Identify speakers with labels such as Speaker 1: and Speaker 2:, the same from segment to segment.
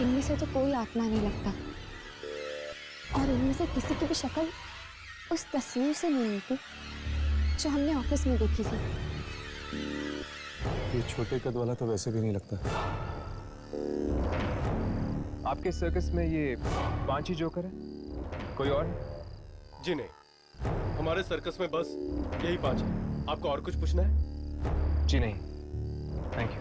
Speaker 1: इनमें से तो कोई आत्मा नहीं लगता, और इनमें से किसी की भी शक्ल उस तस्वीर से नहीं मिलती जो हमने ऑफिस में देखी थी।
Speaker 2: ये छोटे कद वाला तो वैसे भी नहीं लगता।
Speaker 3: आपके सर्कस में ये 5 ही जोकर है, कोई और है?
Speaker 4: जी नहीं, हमारे सर्कस में बस यही 5 है। आपको और कुछ पूछना है?
Speaker 3: जी नहीं, थैंक यू।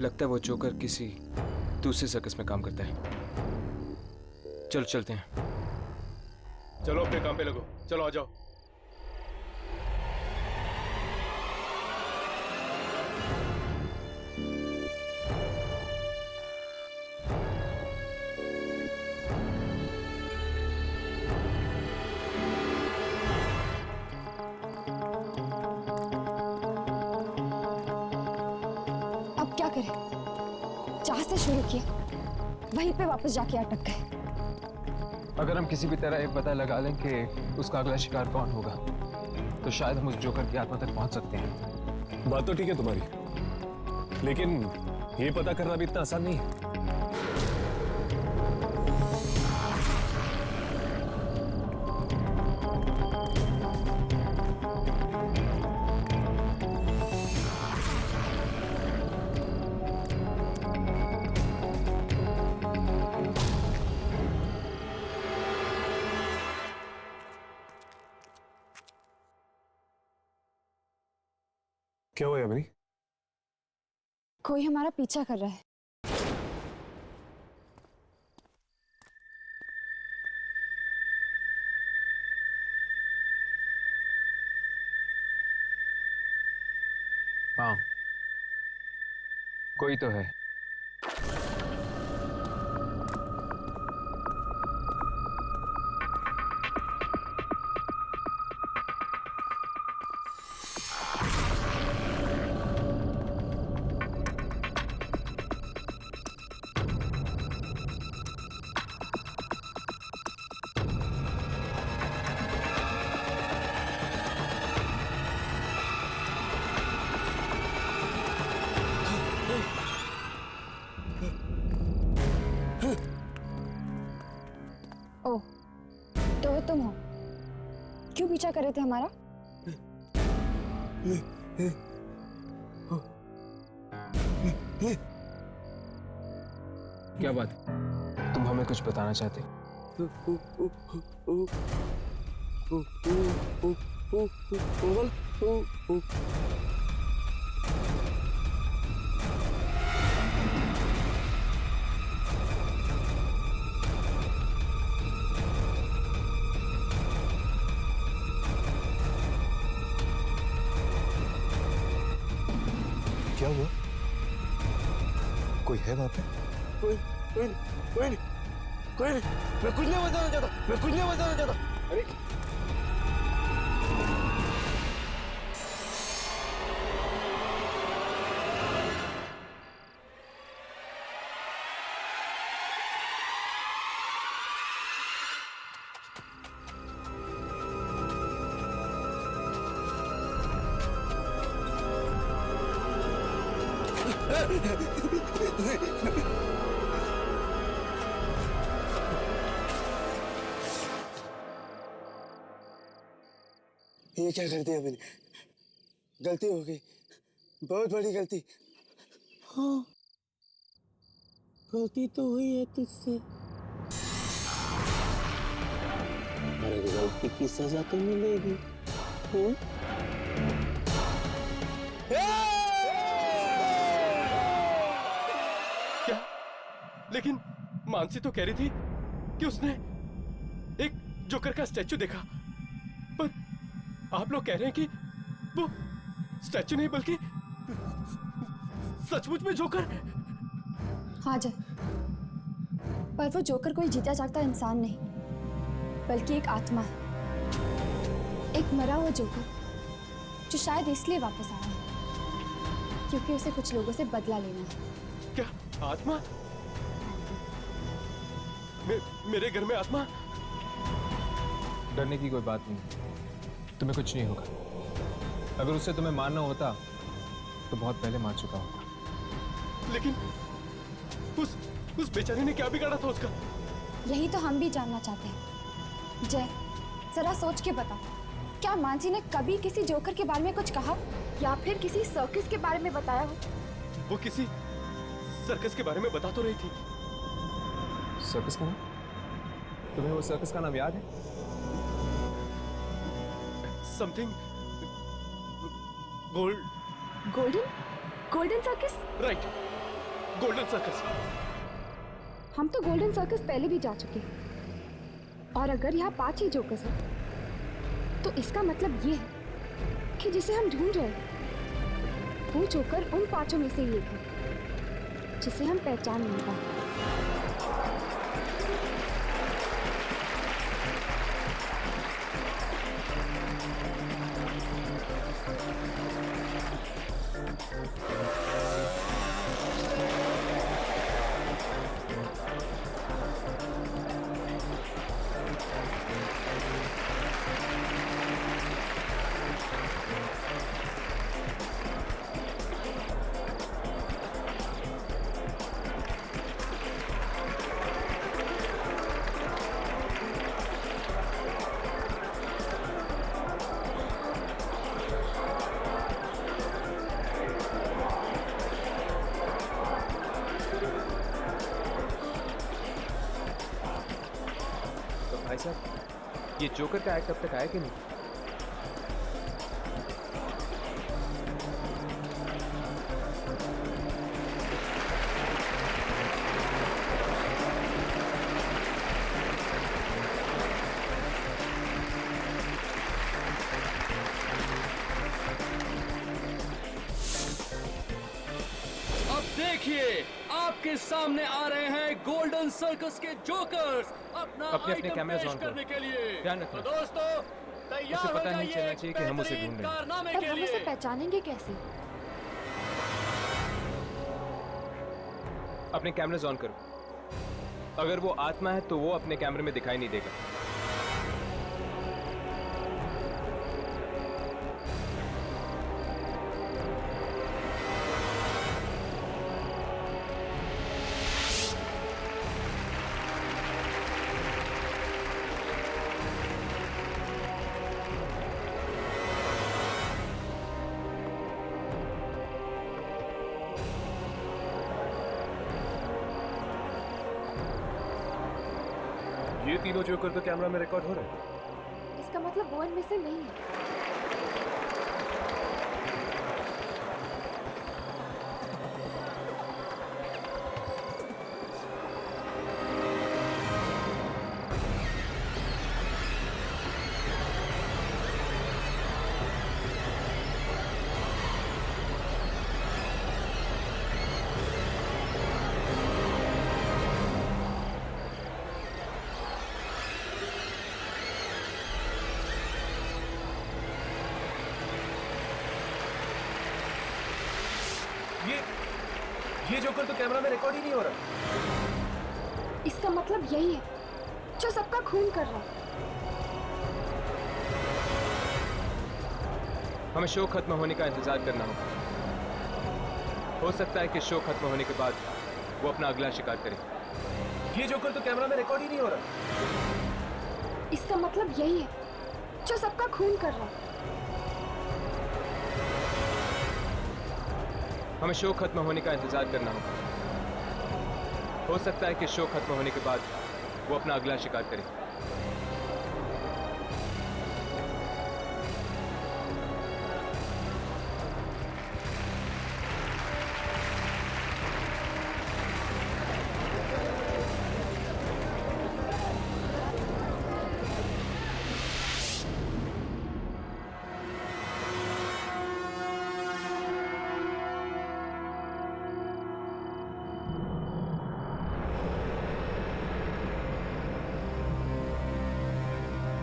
Speaker 3: लगता है वो जोकर किसी दूसरे सर्कस में काम करता है। चलो चलते हैं।
Speaker 4: चलो अपने काम पे लगो, चलो आ जाओ।
Speaker 1: अब क्या करें? जहां से शुरू किया वहीं पे वापस जाके अटक गए।
Speaker 3: अगर हम किसी भी तरह ये पता लगा लें कि उसका अगला शिकार कौन होगा, तो शायद हम उस जोकर की आत्मा तक पहुंच सकते हैं।
Speaker 2: बात तो ठीक है तुम्हारी, लेकिन ये पता करना भी इतना आसान नहीं है। क्या हुआ यामिनी?
Speaker 1: कोई हमारा पीछा कर रहा है।
Speaker 3: हाँ, कोई तो है।
Speaker 1: ओह, तो वो तुम हो? क्यों पीछा कर रहे थे हमारा?
Speaker 3: क्या बात है? तुम हमें कुछ बताना चाहते हो?
Speaker 2: क्या हुआ? कोई है वहां पे?
Speaker 5: कोई नहीं, कोई नहीं, कोई नहीं। मैं कुछ नहीं बताना चाहता, मैं कुछ नहीं बताना चाहता। अरे ये क्या कर दिया मैंने? गलती हो गई, बहुत बड़ी गलती। हाँ, गलती तो हुई है तुझसे, पर गलती की सजा तो मिलेगी।
Speaker 4: क्या? लेकिन मानसी तो कह रही थी कि उसने एक जोकर का स्टैचू देखा, पर आप लोग कह रहे हैं कि वो स्टैचू नहीं बल्कि सचमुच में जोकर।
Speaker 1: हाँ जय, पर वो जोकर कोई जीता जागता इंसान नहीं, बल्कि एक आत्मा है, एक मरा हुआ जोकर जो शायद इसलिए वापस आया है क्योंकि उसे कुछ लोगों से बदला लेना है।
Speaker 4: क्या आत्मा? मेरे घर में आत्मा?
Speaker 3: डरने की कोई बात नहीं, तुम्हें कुछ नहीं होगा। अगर उससे तुम्हें मारना होता तो बहुत पहले मार चुका हूँ।
Speaker 4: लेकिन उस बेचारे ने क्या बिगाड़ा था उसका?
Speaker 1: यही तो हम भी जानना चाहते हैं। जय, जरा सोच के बता, क्या मानसी ने कभी किसी जोकर के बारे में कुछ कहा या फिर किसी सर्कस के बारे में बताया हो?
Speaker 4: वो किसी सर्कस के बारे में बता तो रही थी।
Speaker 3: सर्कस का नाम? तुम्हें वो सर्कस का नाम याद है?
Speaker 4: Something
Speaker 1: golden circus?
Speaker 4: Right, golden circus.
Speaker 1: हम तो गोल्डन सर्कस पहले भी जा चुके हैं, और अगर यहाँ 5 ही जोकर्स हैं तो इसका मतलब ये है कि जिसे हम ढूंढ रहे हैं वो जोकर उन 5 में से एक है जिसे हम पहचान नहीं पाए।
Speaker 3: भाई साहब, ये जोकर का एक्ट अब तक आया कि नहीं?
Speaker 6: अब देखिए, आपके सामने आ रहे हैं गोल्डन सर्कस के जोकर्स अपना
Speaker 3: अपने
Speaker 6: आइटम
Speaker 3: कैमरास
Speaker 6: पेश
Speaker 3: ऑन करो।
Speaker 6: करने के लिए।
Speaker 3: ध्यान रखना।
Speaker 6: तो दोस्तों, तैयार
Speaker 3: उसे
Speaker 6: हो
Speaker 3: पता नहीं
Speaker 6: जाइए
Speaker 3: चलना चाहिए कि हम उसे
Speaker 6: बेहतरीन
Speaker 3: ढूंढ रहे हैं।
Speaker 6: कारनामे
Speaker 1: पर
Speaker 6: के
Speaker 1: हम उसे
Speaker 6: लिए।
Speaker 1: पहचानेंगे कैसे?
Speaker 3: अपने कैमरास ऑन करो। अगर वो आत्मा है तो वो अपने कैमरे में दिखाई नहीं देगा।
Speaker 2: ये तीनों जोकर तो कैमरा में रिकॉर्ड हो रहे हैं।
Speaker 1: इसका मतलब वो इनमें से नहीं है।
Speaker 2: ये जोकर तो कैमरा में रिकॉर्ड ही नहीं हो रहा।
Speaker 1: इसका मतलब यही है जो सबका खून कर रहा है।
Speaker 3: हमें शो खत्म होने का इंतजार करना होगा। हो सकता है कि शो खत्म होने के बाद वो अपना अगला शिकार करे।
Speaker 2: ये जोकर तो कैमरा में रिकॉर्ड ही नहीं हो रहा।
Speaker 1: इसका मतलब यही है जो सबका खून कर रहा है।
Speaker 3: हमें शो खत्म होने का इंतजार करना होगा। हो सकता है कि शो खत्म होने के बाद वो अपना अगला शिकार करे।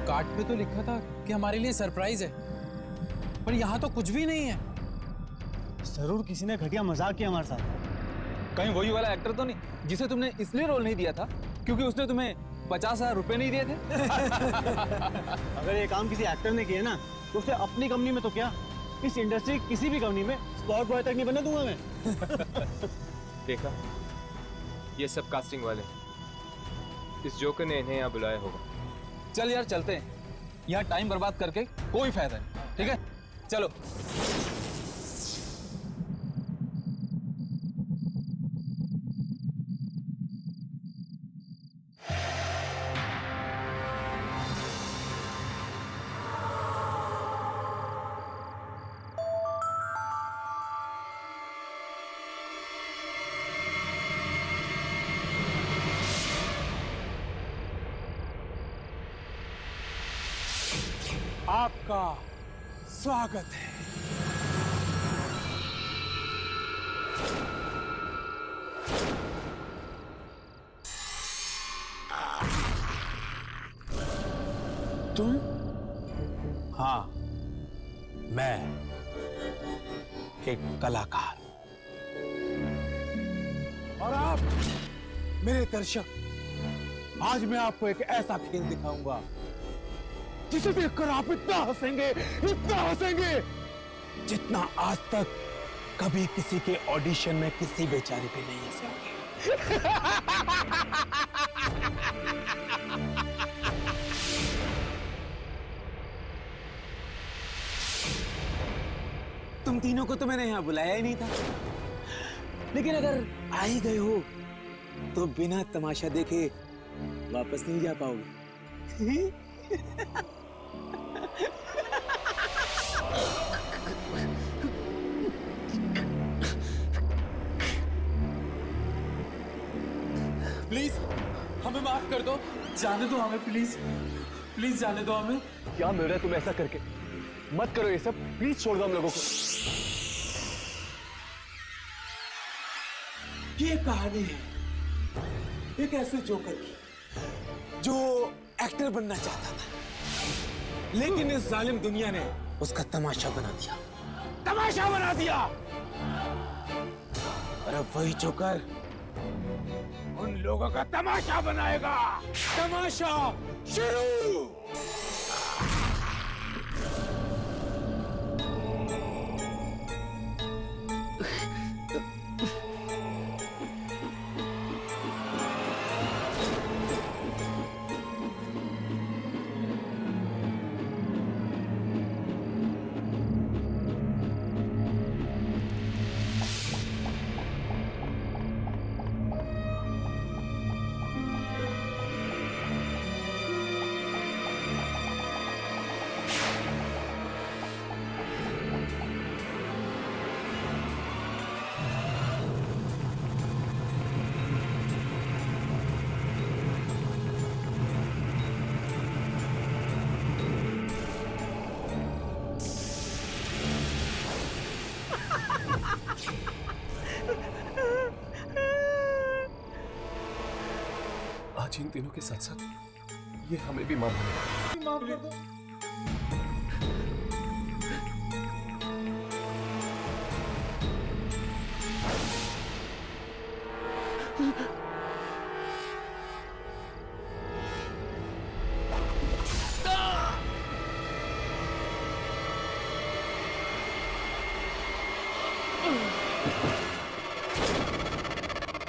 Speaker 7: कार्ड पे तो लिखा था कि हमारे लिए सरप्राइज है, पर यहाँ तो कुछ भी नहीं है।
Speaker 5: जरूर किसी ने घटिया मजाक किया हमारे साथ।
Speaker 8: कहीं वही वाला एक्टर तो नहीं जिसे तुमने इसलिए रोल नहीं दिया था क्योंकि उसने तुम्हें 50,000 रुपए नहीं दिए थे?
Speaker 5: अगर ये काम किसी एक्टर ने किया ना तो उसे अपनी कंपनी में तो क्या
Speaker 9: इस इंडस्ट्री की किसी भी कंपनी में स्पॉट बॉय तक नहीं बनने दूंगा मैं।
Speaker 3: देखा, ये सब कास्टिंग वाले, इस जोकर ने इन्हें यहाँ बुलाया होगा।
Speaker 8: चल यार चलते हैं, यहाँ टाइम बर्बाद करके कोई फायदा नहीं, ठीक है? चलो।
Speaker 7: आपका स्वागत है। तुम? हाँ, मैं एक कलाकार। और आप मेरे दर्शक, आज मैं आपको एक ऐसा खेल दिखाऊंगा जिसे देखकर आप इतना हंसेंगे जितना आज तक कभी किसी के ऑडिशन में किसी बेचारे पे नहीं हंसे होंगे। तुम तीनों को तो मैंने यहां बुलाया ही नहीं था, लेकिन अगर आ ही गए हो तो बिना तमाशा देखे वापस नहीं जा पाओगे। प्लीज हमें माफ कर दो, जाने दो हमें, प्लीज प्लीज जाने दो हमें।
Speaker 2: क्या मिल रहा है तुम्हें ऐसा करके? मत करो ये सब, प्लीज छोड़ दो हम लोगों को।
Speaker 7: ये कहानी है एक ऐसे जोकर की जो एक्टर बनना चाहता था, लेकिन इस जालिम दुनिया ने उसका तमाशा बना दिया। और अब वही जोकर उन लोगों का तमाशा बनाएगा। तमाशा शुरू।
Speaker 2: आज इन तीनों के साथ साथ ये हमें भी माफ कर दो।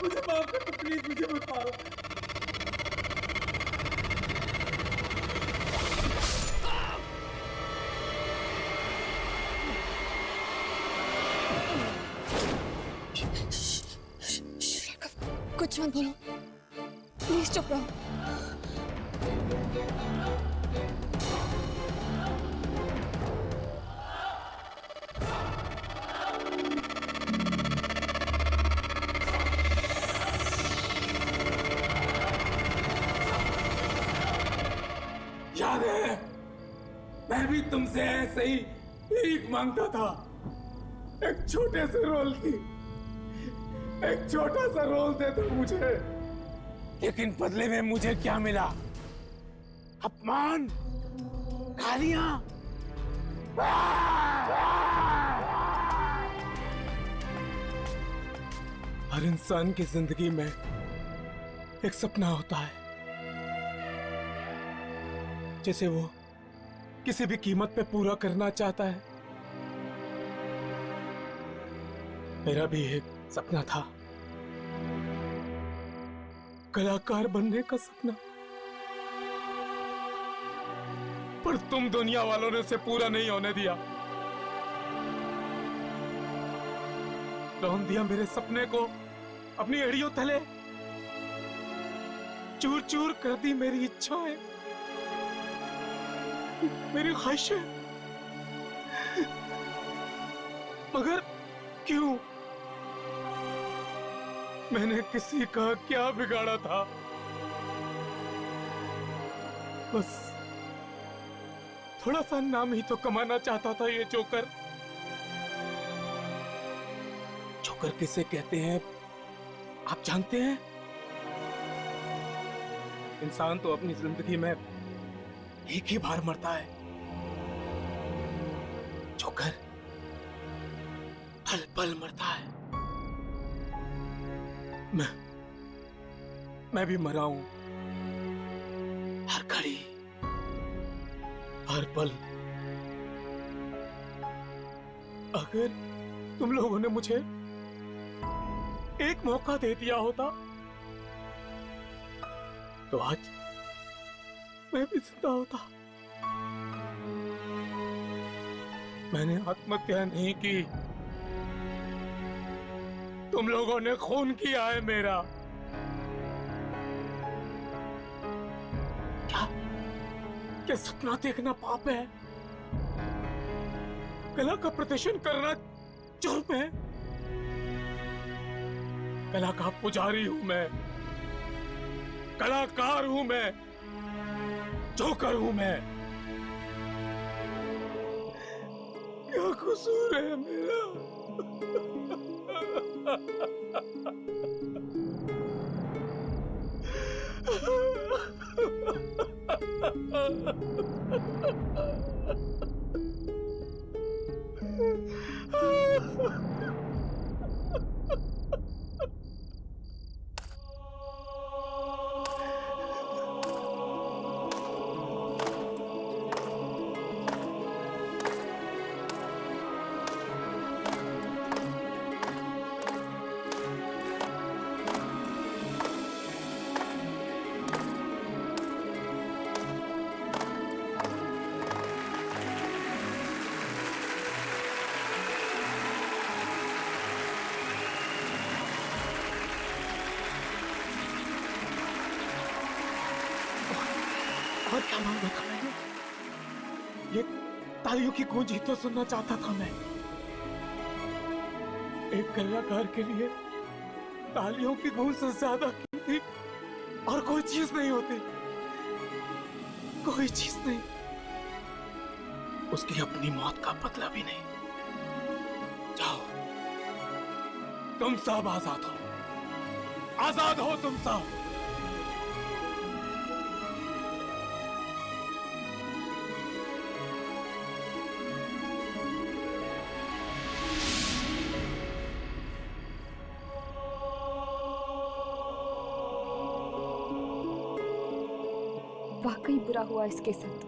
Speaker 7: मुझे माफ कर दो प्लीज, मुझे मत मारो।
Speaker 1: कुछ मत बोलो, प्लीज चुप रहो।
Speaker 7: याद है, मैं भी तुमसे ऐसे ही भीख मांगता था, एक छोटे से रोल की। एक छोटा सा रोल दे दो मुझे, लेकिन बदले में मुझे क्या मिला? अपमान, गालियां। हर इंसान की जिंदगी में एक सपना होता है जिसे वो किसी भी कीमत पे पूरा करना चाहता है, मेरा भी एक सपना था, कलाकार बनने का सपना, पर तुम दुनिया वालों ने उसे पूरा नहीं होने दिया। रौंद दिया मेरे सपने को अपनी एड़ियों तले, चूर चूर कर दी मेरी इच्छाएं, मेरी ख्वाहिशें। मगर क्यों? मैंने किसी का क्या बिगाड़ा था? बस थोड़ा सा नाम ही तो कमाना चाहता था ये जोकर। जोकर किसे कहते हैं आप जानते हैं? इंसान तो अपनी जिंदगी में एक ही बार मरता है, जोकर पल पल मरता है। मैं भी मरा हूं, हर घड़ी हर पल। अगर तुम लोगों ने मुझे एक मौका दे दिया होता तो आज मैं भी जिंदा होता। मैंने आत्महत्या नहीं की, तुम लोगों ने खून किया है मेरा। क्या सपना देखना पाप है? कला का प्रदर्शन करना जुर्म है? कला का पुजारी हूं मैं, कलाकार हूं मैं, जोकर हूं मैं। क्या कसूर है मेरा? और क्या मांगा था मैंने? ये तालियों की गूंज ही तो सुनना चाहता था मैं। एक कलाकार के लिए तालियों की गूंज से ज्यादा कीमती और कोई चीज नहीं होती, कोई चीज नहीं। उसकी अपनी मौत का बदला भी नहीं। जाओ, तुम सब आजाद हो, आजाद हो तुम सब।
Speaker 1: वाकई बुरा हुआ इसके साथ,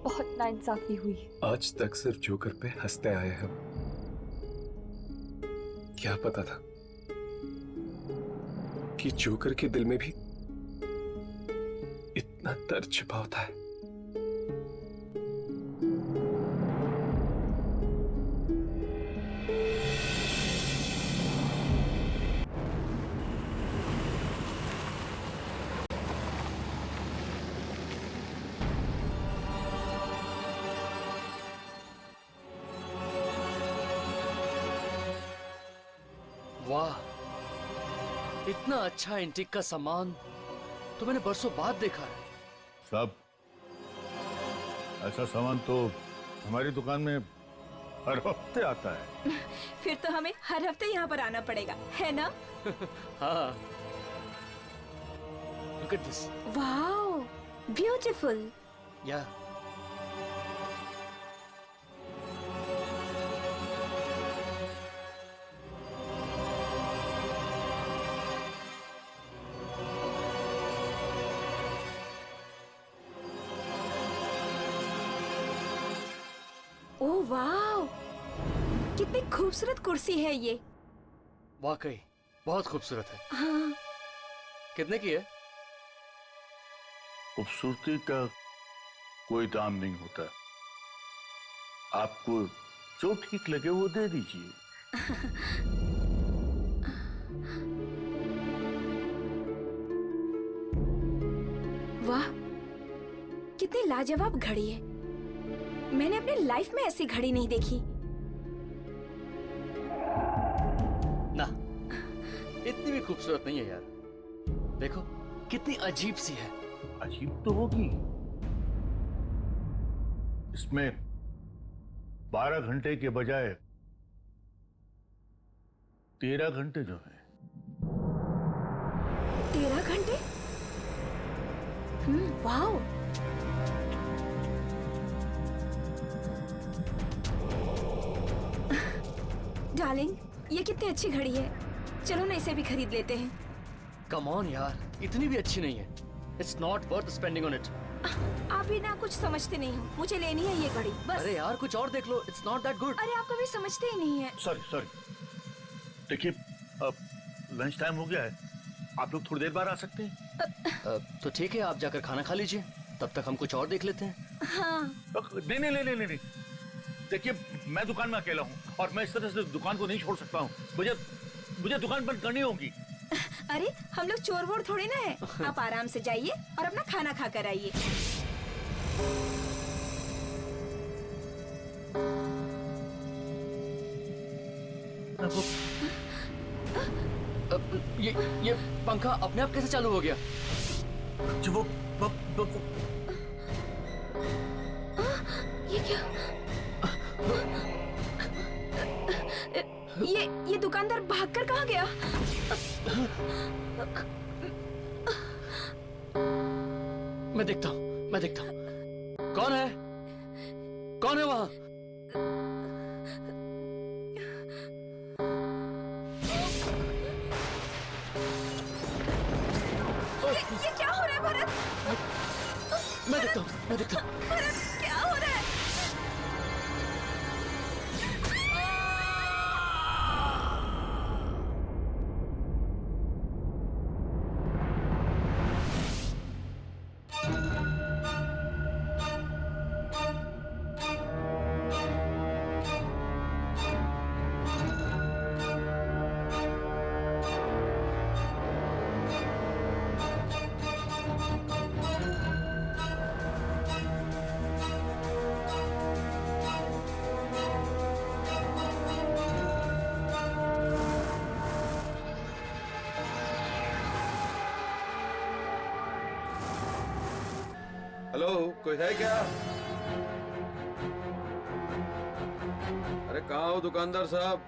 Speaker 1: बहुत नाइंसाफी हुई।
Speaker 2: आज तक सिर्फ जोकर पे हंसते आए हम, क्या पता था कि जोकर के दिल में भी इतना दर्द छिपा होता है।
Speaker 6: वाह, इतना अच्छा एंटीक का सामान तो मैंने बरसों बाद देखा है।
Speaker 10: साहब, ऐसा सामान तो हमारी दुकान में हर हफ्ते आता है।
Speaker 11: फिर तो हमें हर हफ्ते यहाँ पर आना पड़ेगा, है ना?
Speaker 6: हाँ, look at this.
Speaker 11: Wow, beautiful.
Speaker 6: या
Speaker 11: ओह वाओ, कितनी खूबसूरत कुर्सी है ये।
Speaker 6: वाकई बहुत खूबसूरत है।
Speaker 11: हाँ।
Speaker 6: कितने की है?
Speaker 10: खूबसूरती का कोई दाम नहीं होता, आपको जो ठीक लगे वो दे दीजिए।
Speaker 11: वाह, कितनी लाजवाब घड़ी है। मैंने अपनी लाइफ में ऐसी घड़ी नहीं देखी।
Speaker 6: ना, इतनी भी खूबसूरत नहीं है यार। देखो कितनी अजीब सी है।
Speaker 10: अजीब तो होगी, इसमें 12 घंटे के बजाय 13 घंटे जो है।
Speaker 11: 13 घंटे? वाओ। डार्लिंग, ये कितनी अच्छी घड़ी है। चलो ना इसे भी खरीद लेते हैं।
Speaker 6: कम ऑन यार, इतनी भी अच्छी नहीं है। It's not worth spending on it.
Speaker 11: आप भी ना कुछ समझते नहीं हो। मुझे लेनी है ये घड़ी बस।
Speaker 6: अरे यार कुछ और देख लो। It's not that good.
Speaker 11: अरे आप कभी समझते ही नहीं है।
Speaker 10: सॉरी देखिए, अब लंच टाइम हो गया है, आप लोग थोड़ी देर बाद आ सकते हैं।
Speaker 6: तो ठीक है, आप जाकर खाना खा लीजिए, तब तक हम कुछ और देख लेते हैं।
Speaker 11: हाँ।
Speaker 10: नहीं, देखिए मैं दुकान में अकेला हूँ और मैं इस तरह से दुकान को नहीं छोड़ सकता हूँ। मुझे दुकान बंद करनी होगी।
Speaker 11: अरे हम लोग चोर वोर थोड़ी ना है। आप आराम से जाइए और अपना खाना खा कर आइए।
Speaker 6: ये पंखा अपने आप कैसे चालू हो गया?
Speaker 11: ये क्या? ये दुकानदार भागकर कहाँ गया?
Speaker 6: मैं देखता हूँ। कौन है वहाँ?
Speaker 11: ये क्या हो रहा है भरत?
Speaker 6: मैं देखता हूँ।
Speaker 11: भरत, क्या हो रहा है?
Speaker 12: हेलो, कोई है क्या? अरे कहाँ हो दुकानदार साहब?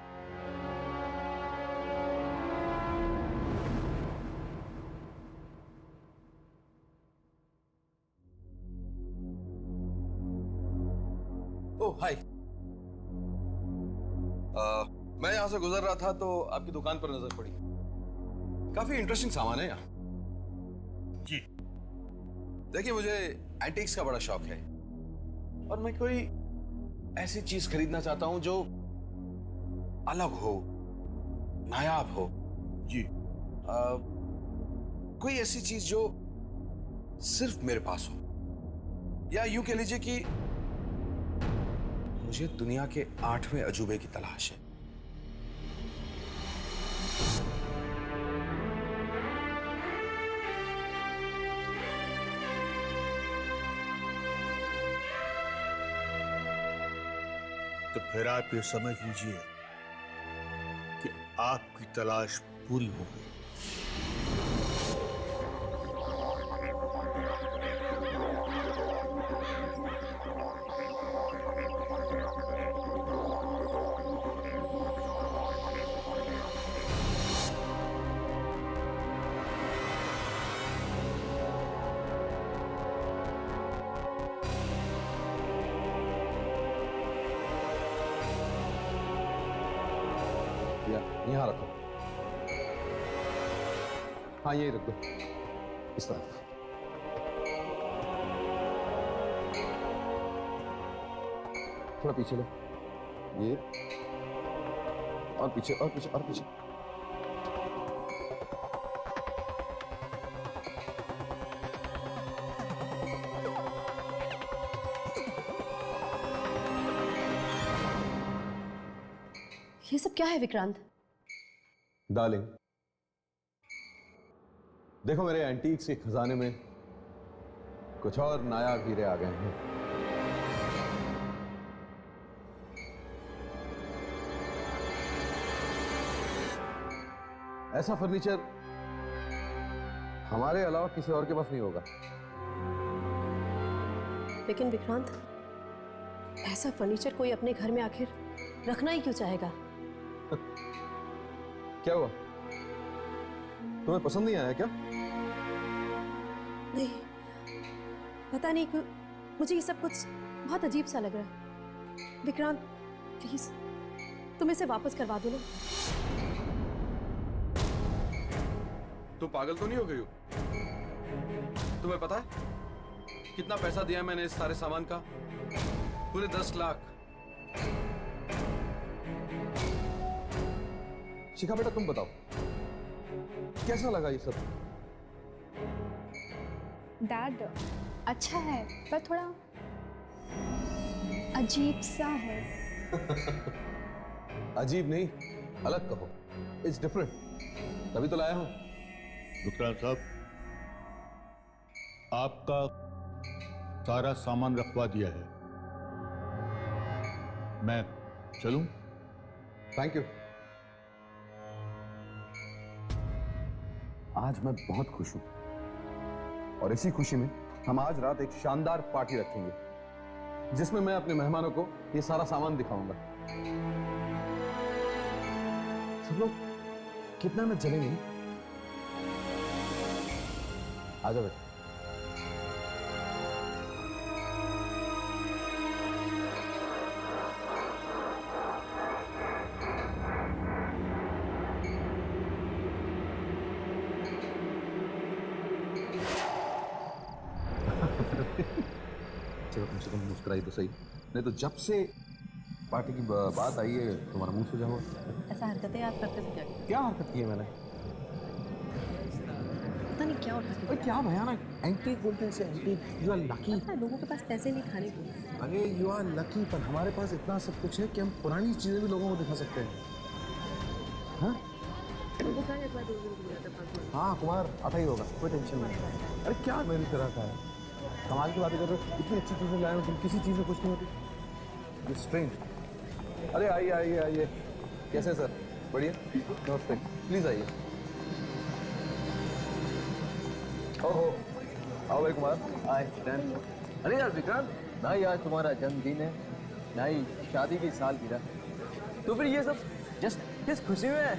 Speaker 12: ओह हाय। मैं यहां से गुजर रहा था तो आपकी दुकान पर नजर पड़ी। काफी इंटरेस्टिंग सामान है यहाँ।
Speaker 10: जी
Speaker 12: देखिए, मुझे एंटीक्स का बड़ा शौक है और मैं कोई ऐसी चीज खरीदना चाहता हूं जो अलग हो, नायाब हो।
Speaker 10: जी
Speaker 12: कोई ऐसी चीज जो सिर्फ मेरे पास हो, या यूं कह लीजिए कि मुझे दुनिया के 8वें अजूबे की तलाश है।
Speaker 10: तो फिर आप ये समझ लीजिए कि आपकी तलाश पूरी हो गई।
Speaker 3: यहाँ रखो। हाँ यही रख दो, इस तरफ। थोड़ा पीछे लो। ये
Speaker 12: और पीछे और पीछे और पीछे।
Speaker 13: ये सब क्या है विक्रांत?
Speaker 12: डार्लिंग, देखो मेरे एंटीक्स के खजाने में कुछ और नायाब हीरे आ गए हैं। ऐसा फर्नीचर हमारे अलावा किसी और के पास नहीं होगा।
Speaker 13: लेकिन विक्रांत, ऐसा फर्नीचर कोई अपने घर में आखिर रखना ही क्यों चाहेगा?
Speaker 12: क्या हुआ, तुम्हें पसंद नहीं आया क्या?
Speaker 13: नहीं, पता नहीं क्यों मुझे ये सब कुछ बहुत अजीब सा लग रहा है। विक्रांत प्लीज तुम इसे वापस करवा दो ना।
Speaker 12: तुम पागल तो नहीं हो गई हो? तुम्हें पता है कितना पैसा दिया मैंने इस सारे सामान का? पूरे 10 लाख। शिखा बेटा तुम बताओ, कैसा लगा ये सब?
Speaker 1: डैड अच्छा है पर थोड़ा अजीब सा है।
Speaker 12: अजीब नहीं, अलग कहो। इट्स डिफरेंट, तभी तो लाया हूं।
Speaker 14: विक्रांत साहब, आपका सारा सामान रखवा दिया है, मैं चलूं?
Speaker 12: Thank you. आज मैं बहुत खुश हूं और इसी खुशी में हम आज रात एक शानदार पार्टी रखेंगे जिसमें मैं अपने मेहमानों को ये सारा सामान दिखाऊंगा। सब लोग कितना में चलेंगे? आ जाओ बेटा। चलो कम से कम मुस्कुराई तो सही, नहीं तो जब से पार्टी की बात आई है तुम्हारा मुंह सूजा हुआ।
Speaker 13: ऐसा हरकतें आप करते थे क्या?
Speaker 12: क्या हरकत की है मैंने?
Speaker 13: पता नहीं क्या उठा के।
Speaker 12: क्या भयानक एंटीक बोलते हैं इसे, एंटीक। You are lucky.
Speaker 13: लोगों के पास पैसे नहीं खाने को।
Speaker 12: अरे यू आर लकी, पर हमारे पास इतना सब कुछ है कि हम पुरानी चीजें भी लोगों को दिखा सकते हैं। हाँ हाँ कुमार आता ही होगा, कोई टेंशन नहीं। अरे क्या मेरी तरह का है, कमाल की बातें कर रहे हो। इतनी अच्छी चीजें लाए हो तुम, किसी चीज में कुछ नहीं होती। स्ट्रेंज। अरे आइए आइए आइए। कैसे सर? बढ़िया, नमस्ते। प्लीज आइए। ओहो, आओ भाई कुमार।
Speaker 6: हाय डन। अरे यार विक्रांत, ना ही आज तुम्हारा जन्मदिन है ना ही शादी की सालगिरह, तो फिर ये सब जस्ट किस खुशी में है?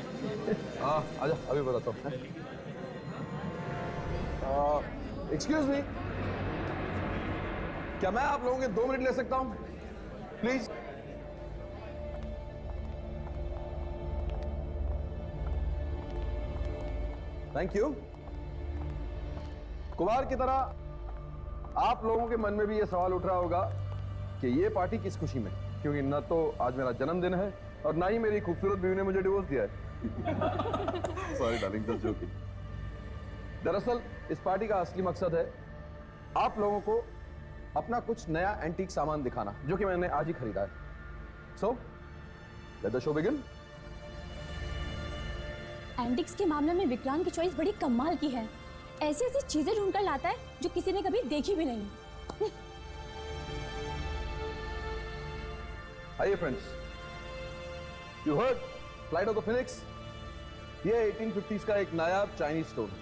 Speaker 12: आजा अभी बताता हूँ। एक्सक्यूज मी, क्या मैं आप लोगों के 2 मिनट ले सकता हूँ प्लीज? Thank you. कुमार की तरह आप लोगों के मन में भी ये सवाल उठ रहा होगा कि ये पार्टी किस खुशी में, क्योंकि न तो आज मेरा जन्मदिन है और ना ही मेरी खूबसूरत बीवी ने मुझे डिवोर्स दिया है। Sorry darling, just joking. दरअसल इस पार्टी का असली मकसद है आप लोगों को अपना कुछ नया एंटीक सामान दिखाना, जो कि मैंने आज ही खरीदा है। So let the show begin.
Speaker 1: Antics के मामले में विक्रांत की चॉइस बड़ी कमाल की है। ऐसी ऐसी चीजें ढूंढकर लाता है जो किसी ने कभी देखी भी नहीं।
Speaker 12: आइए friends, you heard flight of the Phoenix. ये 1850s का एक नायाब चाइनीज स्टोन है।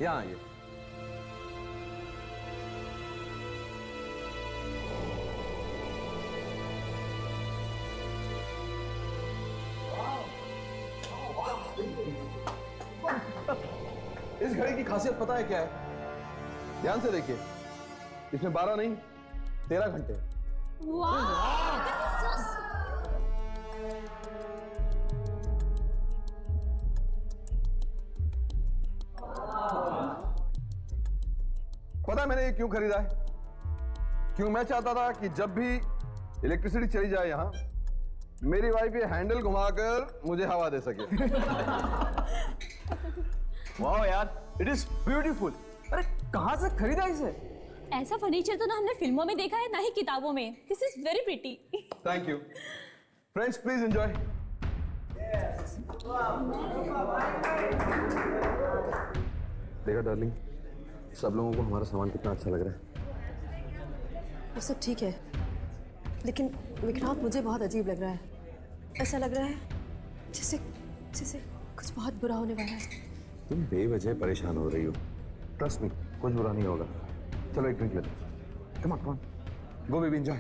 Speaker 12: यहां आइए। इस घड़ी की खासियत पता है क्या है? ध्यान से देखिए, इसमें 12 नहीं 13 घंटे हैं। पता है मैंने ये क्यों खरीदा है? क्यों मैं चाहता था कि जब भी इलेक्ट्रिसिटी चली जाए यहां, मेरी वाइफ ये हैंडल घुमाकर मुझे हवा दे सके।
Speaker 6: वाह यार, इट इज ब्यूटीफुल। अरे कहाँ से खरीदा इसे?
Speaker 15: ऐसा फर्नीचर तो ना हमने फिल्मों में देखा है, ना ही किताबों में। This is very pretty.
Speaker 12: Thank you friends, please enjoy. देखा डार्लिंग, सब लोगों को हमारा सामान कितना अच्छा लग रहा है।
Speaker 13: वो सब ठीक है, लेकिन विक्रांत मुझे बहुत अजीब लग रहा है। ऐसा लग रहा है जैसे जैसे कुछ बहुत बुरा होने वाला है।
Speaker 12: तुम बेवजह परेशान हो रही हो। ट्रस्ट मी, कुछ बुरा नहीं होगा। चलो एक ड्रिंक लेते हैं। Come on go baby, enjoy.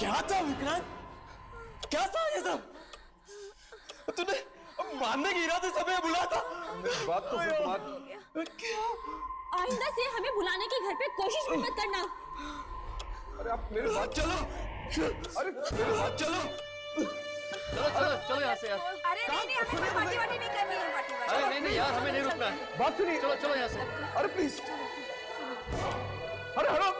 Speaker 6: क्या था विक्रांत? क्या था ये सब? तूने मारने के इरादे से हमें बुलाया था?
Speaker 12: बात तो सुन तुम्हारी।
Speaker 15: आइंदा से हमें बुलाने की घर पे कोशिश भी मत करना।
Speaker 12: अरे आप मेरे साथ चलो। अरे मेरे साथ चलो।
Speaker 6: चलो यहाँ से यार।
Speaker 11: अरे नहीं, हमें पार्टी वार्टी नहीं करनी है, पार्टी वार्टी।
Speaker 6: अरे नहीं यार, हमें नहीं रुकना है।
Speaker 12: बात सुनिए।
Speaker 6: चलो यहाँ से।
Speaker 12: अरे प्लीज। अरे हटो।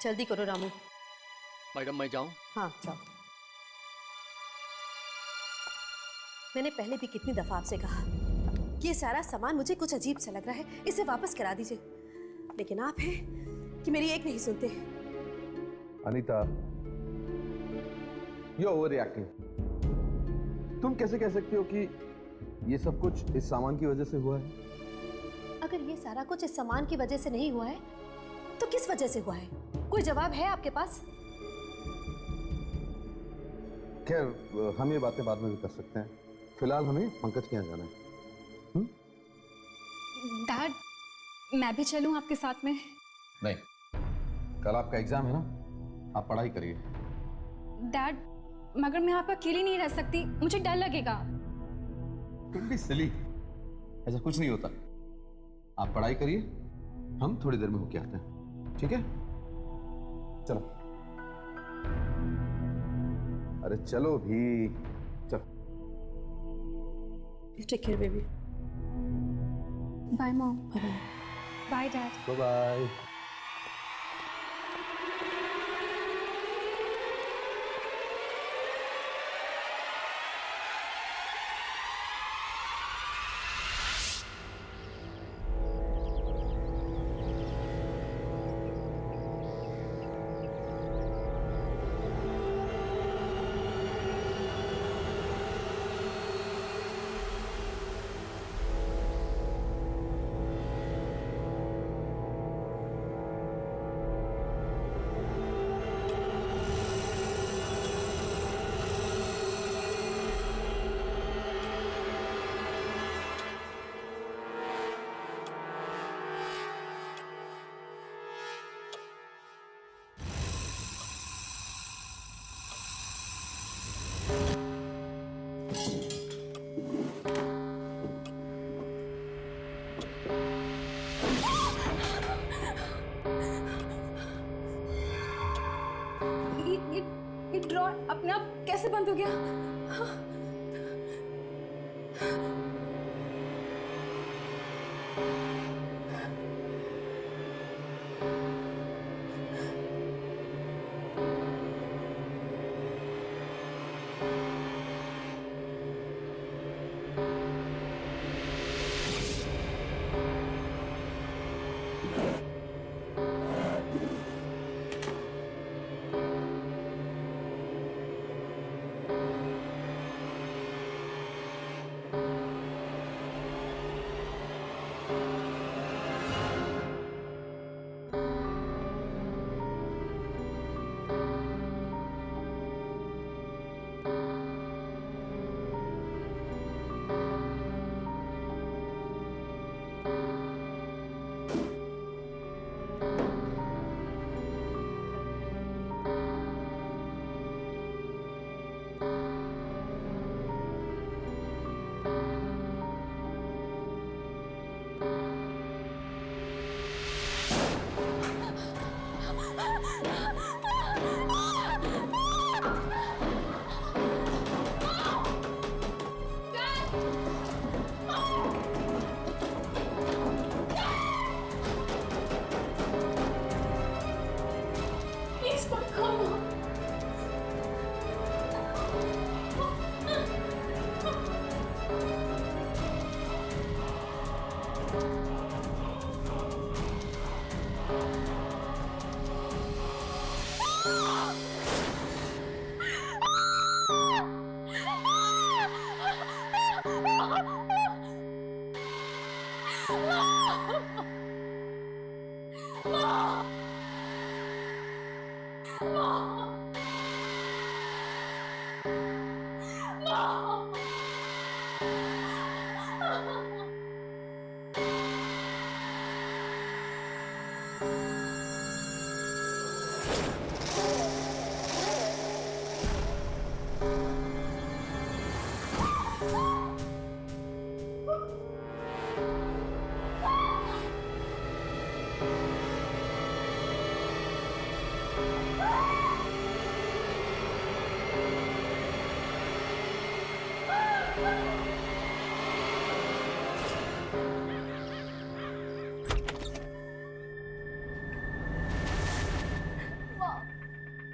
Speaker 13: जल्दी करो रामू।
Speaker 6: मैडम मैं जाऊं?
Speaker 13: हाँ जाओ। मैंने पहले भी कितनी दफा आपसे कहा कि ये सारा सामान मुझे कुछ अजीब सा लग रहा है, इसे वापस करा दीजिए, लेकिन आप हैं कि मेरी एक नहीं सुनते।
Speaker 12: Anita, you over reacting. तुम कैसे कह सकती हो कि ये सब कुछ इस सामान की वजह से हुआ है?
Speaker 13: अगर ये सारा कुछ इस सामान की वजह से नहीं हुआ है तो किस वजह से हुआ है? कोई जवाब है आपके पास?
Speaker 12: खैर, हम ये बातें बाद में भी कर सकते हैं। फिलहाल हमें पंकज के यहाँ जाना है।
Speaker 1: डैड, मैं भी चलूं आपके साथ में?
Speaker 12: नहीं, कल आपका एग्जाम है ना, आप पढ़ाई करिए।
Speaker 1: डैड, मगर मैं आपका अकेली नहीं रह सकती, मुझे डर लगेगा।
Speaker 12: तुम भी सिली, ऐसा कुछ नहीं होता। आप पढ़ाई करिए, हम थोड़ी देर में होके आते हैं, ठीक है? चलो। अरे चलो भी, चलो।
Speaker 13: Take care baby.
Speaker 1: Bye mom.
Speaker 13: Bye
Speaker 1: bye dad.
Speaker 12: Bye bye.
Speaker 1: ये ड्रॉर अपने आप कैसे बंद हो गया?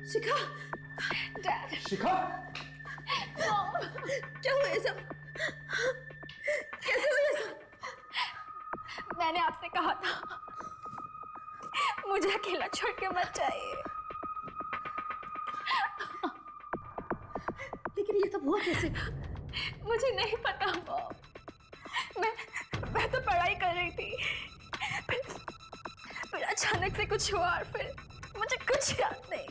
Speaker 13: शिखा, डैड।
Speaker 3: शिखा,
Speaker 13: क्या हुआ ये सब? कैसे हुआ ये सब?
Speaker 1: मैंने आपसे कहा था मुझे अकेला छोड़ के मत जाइए।
Speaker 13: लेकिन ये सब हुआ कैसे?
Speaker 1: मुझे नहीं पता मॉम। मैं तो पढ़ाई कर रही थी, फिर अचानक से कुछ हुआ और फिर मुझे कुछ याद नहीं।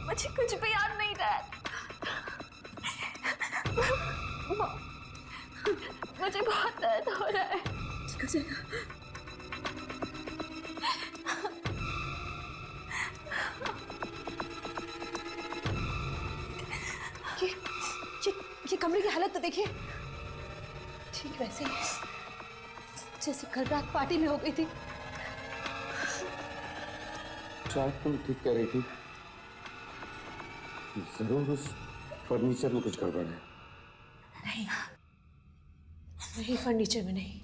Speaker 1: मुझे कुछ भी याद नहीं डैड। मुझे बहुत दर्द हो रहा है।
Speaker 13: ये कमरे की हालत तो देखिए, ठीक वैसे ही जैसे कल रात पार्टी में हो गई थी।
Speaker 5: शायद तुम ठीक कह रही थी, जरूर उस फर्नीचर में कुछ गड़बड़ है।
Speaker 13: नहीं, फर्नीचर में नहीं,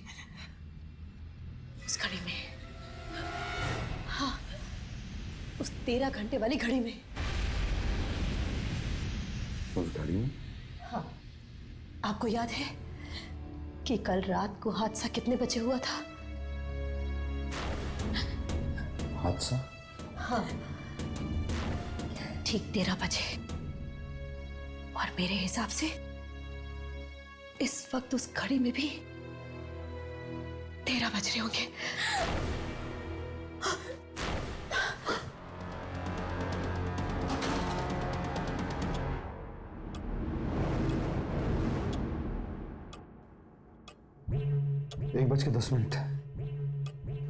Speaker 13: उस घड़ी में। हाँ, उस 13 घंटे वाली घड़ी में।
Speaker 5: उस घड़ी में?
Speaker 13: हाँ, आपको याद है कि कल रात को हादसा कितने बजे हुआ था?
Speaker 5: हादसा?
Speaker 13: हाँ, ठीक 13 बजे। और मेरे हिसाब से इस वक्त उस घड़ी में भी 13 बज रहे होंगे।
Speaker 5: एक 1:10।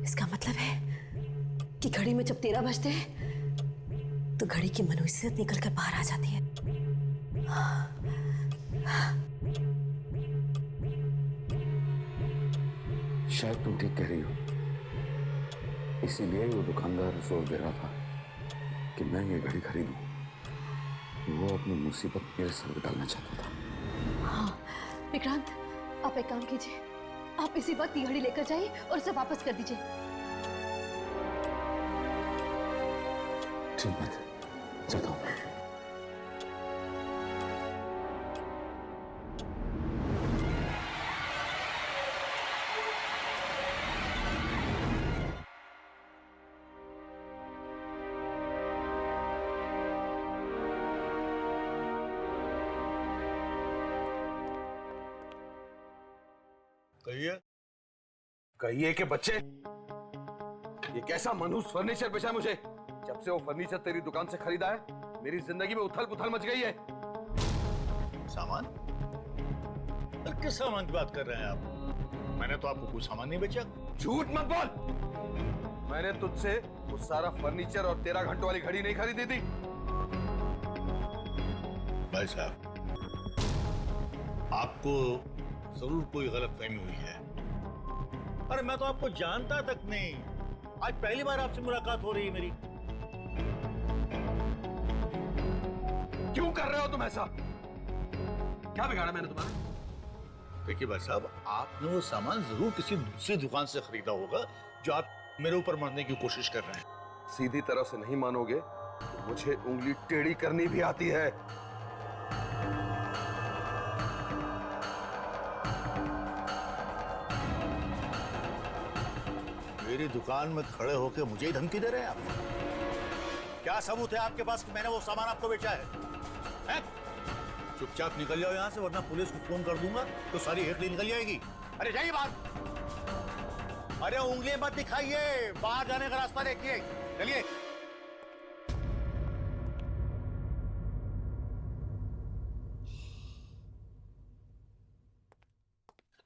Speaker 13: इसका मतलब है कि घड़ी में जब 13 बजते हैं तो घड़ी की मनुष्यत निकलकर बाहर आ जाती है।
Speaker 5: शायद तुम ठीक कह रही हो, इसीलिए वो दुकानदार जोर दे रहा था कि मैं ये घड़ी खरीदूं। वो अपनी मुसीबत मेरे सर डालना चाहता था।
Speaker 13: हाँ विक्रांत, आप एक काम कीजिए, आप इसी वक्त ये घड़ी लेकर जाइए और उसे वापस कर दीजिए।
Speaker 5: ठीक है, चलता हूँ।
Speaker 10: कहिए।
Speaker 12: कहिए कि बच्चे, ये कैसा मनहूस फर्नीचर बेचा मुझे। जब से वो फर्नीचर तेरी दुकान से खरीदा है, मेरी जिंदगी में उथल पुथल मच गई है।
Speaker 10: सामान? अरे किस सामान की बात कर रहे हैं आप? मैंने तो आपको कोई सामान नहीं बेचा।
Speaker 12: झूठ मत बोल। मैंने तुझसे वो सारा फर्नीचर और 13 घंटों वाली घड़ी नहीं खरीदी थी।
Speaker 10: भाई साहब, आपको जरूर कोई गलतफहमी हुई है। अरे मैं तो आपको जानता तक नहीं, आज पहली बार आपसे मुलाकात हो रही है मेरी।
Speaker 12: क्यों कर रहे हो तुम ऐसा? क्या बिगाड़ा मैंने तुम्हारा?
Speaker 10: देखिए भाई साहब, आपने वो सामान जरूर किसी दूसरी दुकान से खरीदा होगा जो आप मेरे ऊपर मरने की कोशिश कर रहे हैं।
Speaker 12: सीधी तरह से नहीं मानोगे तो मुझे उंगली टेढ़ी करनी भी आती है।
Speaker 10: मेरी दुकान में खड़े होकर मुझे ही धमकी दे रहे हैं आप? क्या सबूत है आपके पास कि मैंने वो सामान आपको बेचा है? चुपचाप निकल जाओ यहाँ से, वरना पुलिस को फोन कर दूंगा तो सारी हेकड़ी निकल जाएगी। अरे जाइए बात। अरे उंगली मत दिखाइए, बाहर जाने का रास्ता देखिए, चलिए।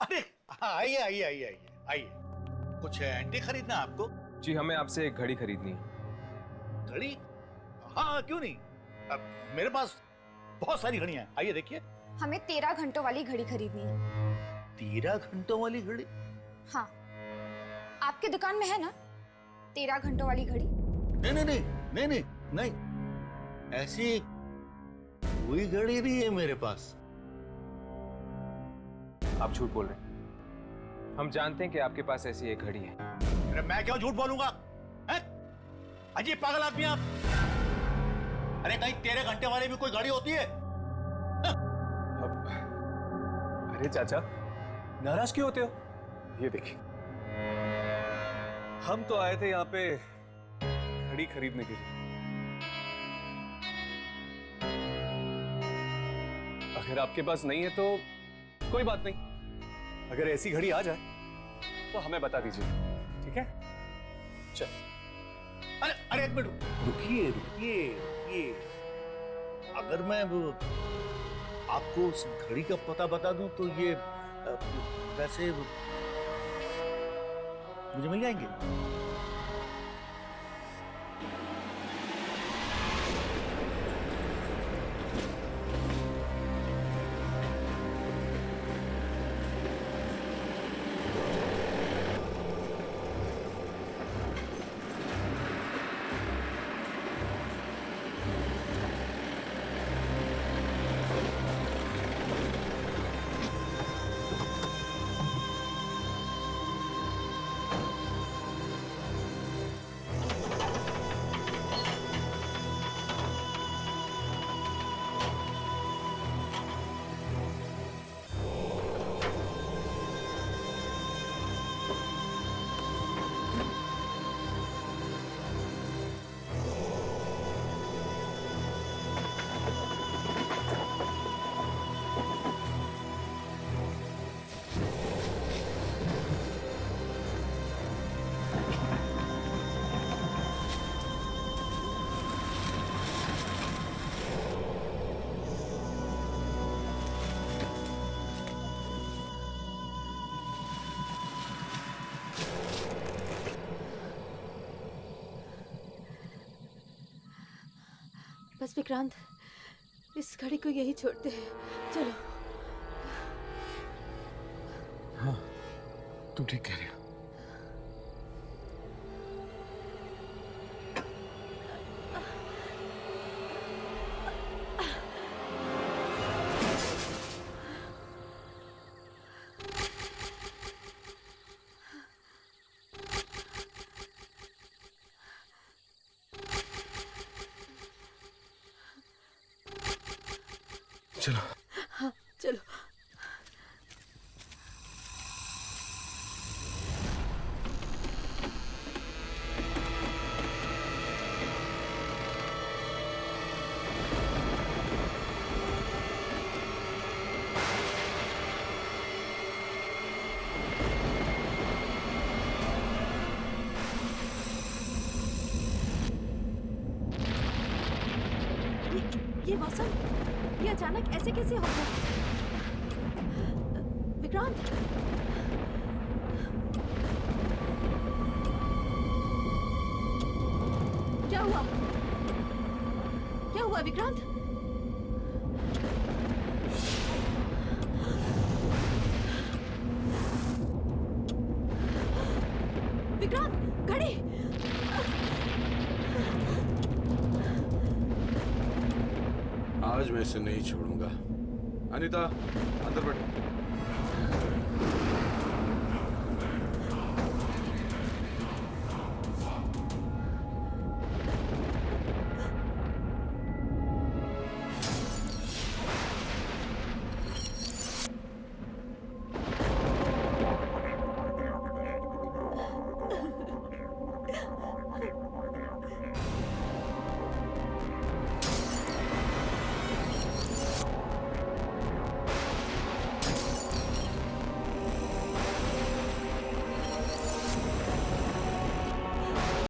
Speaker 10: अरे आइए आइए आइए आइए आइए। कुछ एंटी खरीदना है आपको?
Speaker 3: जी, हमें आपसे एक घड़ी खरीदनी है।
Speaker 10: घड़ी? हाँ क्यों नहीं, अब मेरे पास बहुत सारी घड़ियां हैं, आइए देखिए।
Speaker 1: हमें 13 घंटों वाली घड़ी खरीदनी है।
Speaker 10: 13 घंटों वाली घड़ी?
Speaker 1: हाँ, आपकी दुकान में है ना 13 घंटों वाली घड़ी?
Speaker 10: नहीं नहीं नहीं नहीं नहीं नहीं, ऐसी कोई घड़ी नहीं है मेरे पास।
Speaker 3: आप झूठ बोल रहे हैं। हम जानते हैं कि आपके पास ऐसी एक घड़ी है।
Speaker 10: अरे मैं क्यों झूठ बोलूंगा? अजीब पागल आदमी आप। अरे कहीं 13 घंटे वाली भी कोई घड़ी होती है?
Speaker 2: अरे चाचा, नाराज क्यों होते हो? ये देखिए, हम तो आए थे यहाँ पे घड़ी खरीदने के लिए। अगर आपके पास नहीं है तो कोई बात नहीं। अगर ऐसी घड़ी आ जाए तो हमें बता दीजिए, ठीक है? चल।
Speaker 10: अरे अरे एक मिनट रुकिए रुकिए रुकिए। अगर मैं आपको उस घड़ी का पता बता दूं तो ये पैसे मुझे मिल जाएंगे?
Speaker 13: बस विक्रांत, इस घड़ी को यही छोड़ते हैं, चलो।
Speaker 2: हाँ, तुम ठीक कह रही हो।
Speaker 12: चलो।
Speaker 13: हाँ चलो। ये मौसम, ये अचानक ऐसे कैसे हो गया? विक्रांत, क्या हुआ? क्या हुआ विक्रांत? विक्रांत, घड़ी!
Speaker 12: आज मैं इसे नहीं छोड़ूंगा। अनीता, अंदर बैठो।